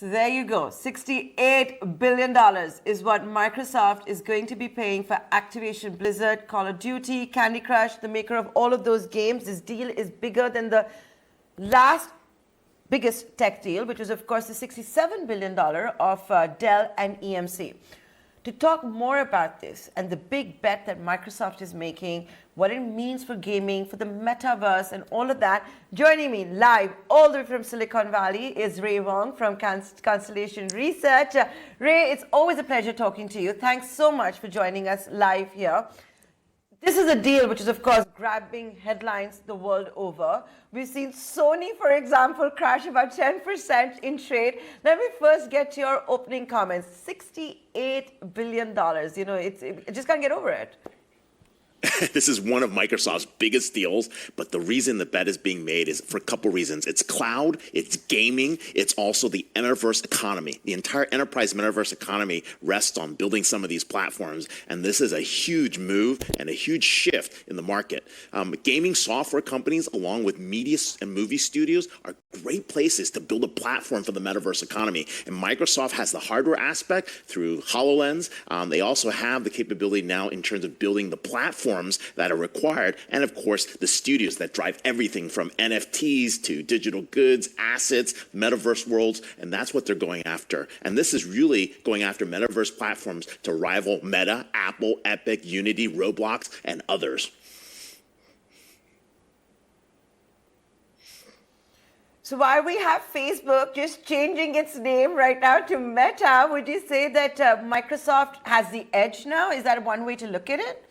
So there you go. $68 billion is what Microsoft is going to be paying for Activision Blizzard, Call of Duty, Candy Crush, the maker of all of those games. This deal is bigger than the last biggest tech deal, which was, of course, the $67 billion of Dell and EMC. To talk more about this and the big bet that Microsoft is making, what it means for gaming, for the metaverse, and all of that, joining me live all the way from Silicon Valley is Ray Wong from Constellation Research. Ray, it's always a pleasure talking to you. Thanks so much for joining us live here. This is a deal which is, of course, grabbing headlines the world over. We've seen Sony, for example, crash about 10% in trade. Let me first get your opening comments. $68 billion. You know, I just can't get over it. This is one of Microsoft's biggest deals, but the reason the bet is being made is for a couple reasons. It's cloud, it's gaming, it's also the metaverse economy. The entire enterprise metaverse economy rests on building some of these platforms, and this is a huge move and a huge shift in the market. Gaming software companies, along with media and movie studios, are great places to build a platform for the metaverse economy, and Microsoft has the hardware aspect through HoloLens. They also have the capability now in terms of building the platforms that are required, and of course the studios that drive everything from NFTs to digital goods, assets, metaverse worlds, and that's what they're going after. And this is really going after metaverse platforms to rival Meta, Apple, Epic, Unity, Roblox, and others. So while we have Facebook just changing its name right now to Meta, would you say that Microsoft has the edge now? Is that one way to look at it?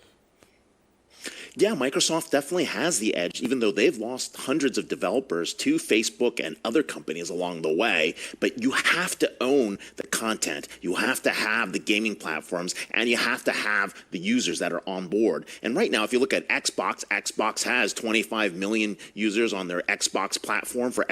Yeah, Microsoft definitely has the edge, even though they've lost hundreds of developers to Facebook and other companies along the way. But you have to own the content. You have to have the gaming platforms, and you have to have the users that are on board. And right now, if you look at Xbox, Xbox has 25 million users on their Xbox platform for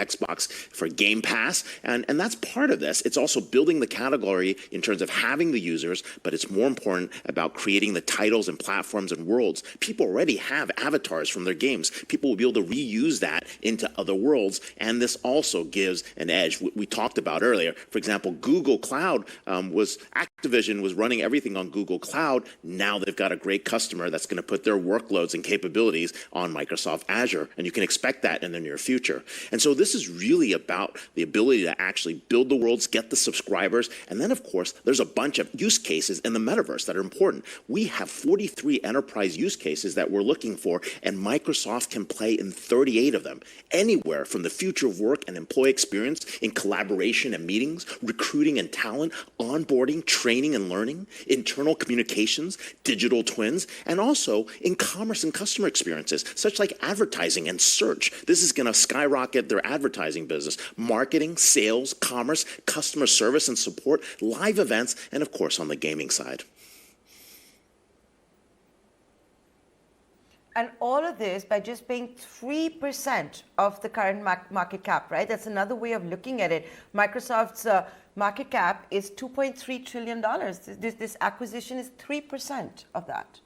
Game Pass. And that's part of this. It's also building the category in terms of having the users, but it's more important about creating the titles and platforms and worlds. People already have avatars from their games. People will be able to reuse that into other worlds, and this also gives an edge. We talked about earlier, for example, Google Cloud Activision was running everything on Google Cloud. Now they've got a great customer that's going to put their workloads and capabilities on Microsoft Azure, and you can expect that in the near future. And so this is really about the ability to actually build the worlds, get the subscribers, and then of course there's a bunch of use cases in the metaverse that are important. We have 43 enterprise use cases that we're looking for, and Microsoft can play in 38 of them, anywhere from the future of work and employee experience in collaboration and meetings, recruiting and talent, onboarding, training and learning, internal communications, digital twins, and also in commerce and customer experiences, such like advertising and search. This is going to skyrocket their advertising business, marketing, sales, commerce, customer service and support, live events, and of course on the gaming side. And all of this by just paying 3% of the current market cap, right? That's another way of looking at it. Microsoft's market cap is $2.3 trillion. This acquisition is 3% of that.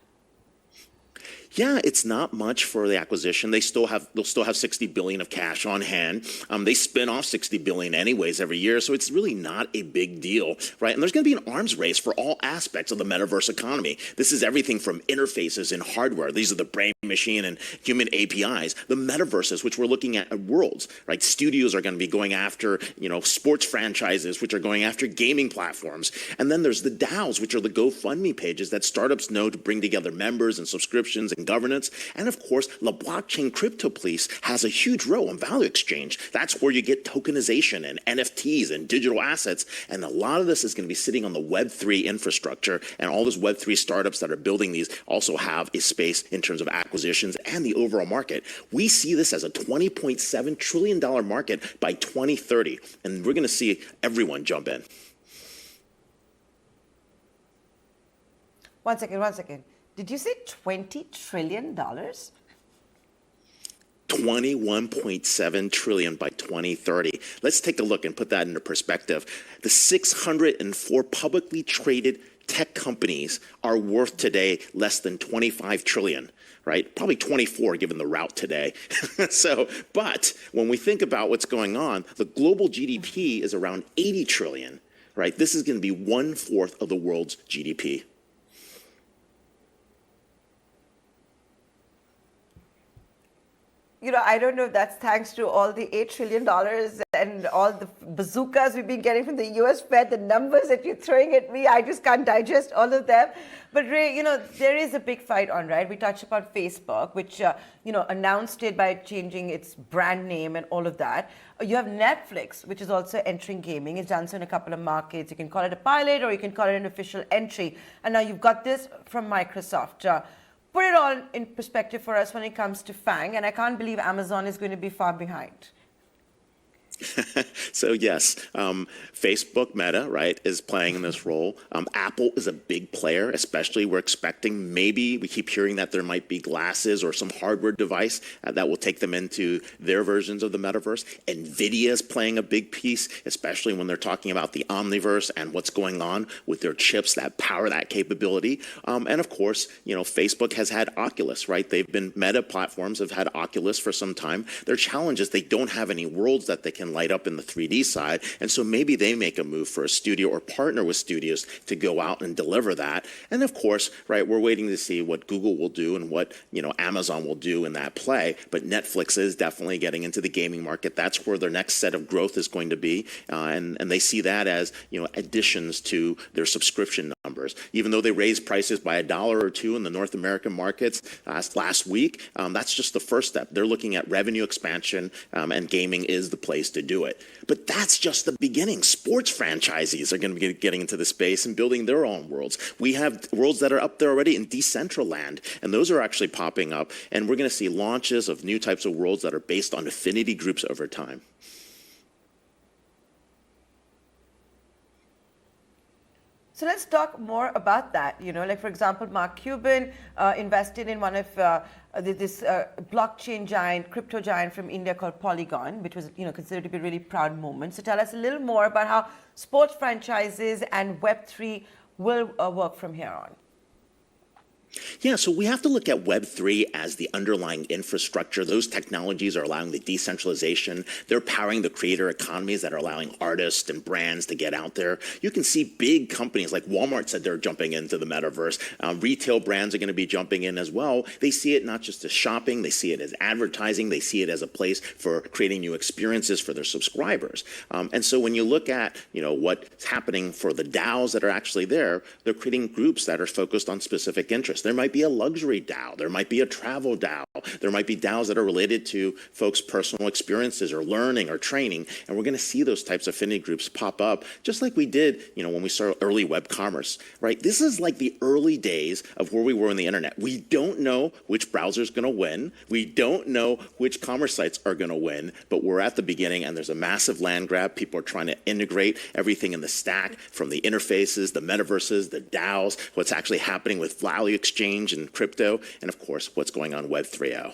Yeah, it's not much for the acquisition. They'll still have $60 billion of cash on hand. They spin off $60 billion anyways every year, so it's really not a big deal, right? And there's going to be an arms race for all aspects of the metaverse economy. This is everything from interfaces and hardware. These are the brain, machine, and human APIs. The metaverses, which we're looking at worlds, right? Studios are going to be going after, sports franchises, which are going after gaming platforms. And then there's the DAOs, which are the GoFundMe pages that startups know to bring together members and subscriptions and governance. And of course, the blockchain crypto police has a huge role in value exchange. That's where you get tokenization and NFTs and digital assets. And a lot of this is going to be sitting on the Web3 infrastructure. And all those Web3 startups that are building these also have a space in terms of acquisitions and the overall market. We see this as a $20.7 trillion market by 2030. And we're going to see everyone jump in. One second. Did you say $20 trillion? $21.7 trillion by 2030. Let's take a look and put that into perspective. The 604 publicly traded tech companies are worth today less than 25 trillion, right? Probably 24 given the route today. But when we think about what's going on, the global GDP is around 80 trillion, right? This is going to be 1/4 of the world's GDP. I don't know if that's thanks to all the $8 trillion and all the bazookas we've been getting from the US Fed, the numbers that you're throwing at me, I just can't digest all of them. But Ray, there is a big fight on, right? We touched upon Facebook, which, announced it by changing its brand name and all of that. You have Netflix, which is also entering gaming. It's done so in a couple of markets. You can call it a pilot or you can call it an official entry. And now you've got this from Microsoft. Put it all in perspective for us when it comes to FANG, and I can't believe Amazon is going to be far behind. So yes, Facebook, Meta, right, is playing in this role. Apple is a big player, especially we're expecting maybe, we keep hearing that there might be glasses or some hardware device that will take them into their versions of the metaverse. NVIDIA is playing a big piece, especially when they're talking about the Omniverse and what's going on with their chips that power that capability. And of course, Facebook has had Oculus, right? Meta platforms have had Oculus for some time. Their challenge is they don't have any worlds that they can light up in the 3D side. And so maybe they make a move for a studio or partner with studios to go out and deliver that. And of course, right, we're waiting to see what Google will do and what, Amazon will do in that play. But Netflix is definitely getting into the gaming market. That's where their next set of growth is going to be. And they see that as, additions to their subscription numbers. Even though they raised prices by $1 or $2 in the North American markets last week, that's just the first step. They're looking at revenue expansion, and gaming is the place to do it. But that's just the beginning. Sports franchisees are going to be getting into the space and building their own worlds. We have worlds that are up there already in Decentraland, and those are actually popping up. And we're going to see launches of new types of worlds that are based on affinity groups over time. So let's talk more about that. Like for example, Mark Cuban invested in one of this blockchain giant, crypto giant from India called Polygon, which was considered to be a really proud moment. So tell us a little more about how sports franchises and Web3 will work from here on. Yeah, so we have to look at Web3 as the underlying infrastructure. Those technologies are allowing the decentralization. They're powering the creator economies that are allowing artists and brands to get out there. You can see big companies like Walmart said they're jumping into the metaverse. Retail brands are going to be jumping in as well. They see it not just as shopping, they see it as advertising, they see it as a place for creating new experiences for their subscribers. And so when you look at what's happening for the DAOs that are actually there, they're creating groups that are focused on specific interests. There might be a luxury DAO. There might be a travel DAO. There might be DAOs that are related to folks' personal experiences or learning or training. And we're going to see those types of affinity groups pop up, just like we did, when we saw early web commerce, right? This is like the early days of where we were in the internet. We don't know which browser is going to win. We don't know which commerce sites are going to win, but we're at the beginning and there's a massive land grab. People are trying to integrate everything in the stack, from the interfaces, the metaverses, the DAOs, what's actually happening with value exchange and crypto, and of course, what's going on Web 3.0.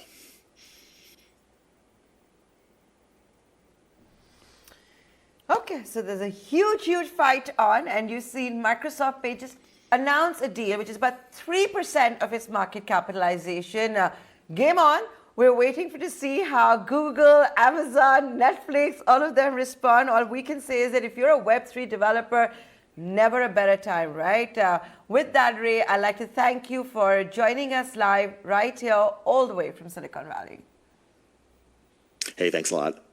Okay, so there's a huge fight on, and you've seen Microsoft Pay just announce a deal which is about 3% of its market capitalization. Game on. We're waiting to see how Google, Amazon, Netflix, all of them respond. All we can say is that if you're a Web3 developer, never a better time, right? With that, Ray, I'd like to thank you for joining us live right here, all the way from Silicon Valley. Hey, thanks a lot.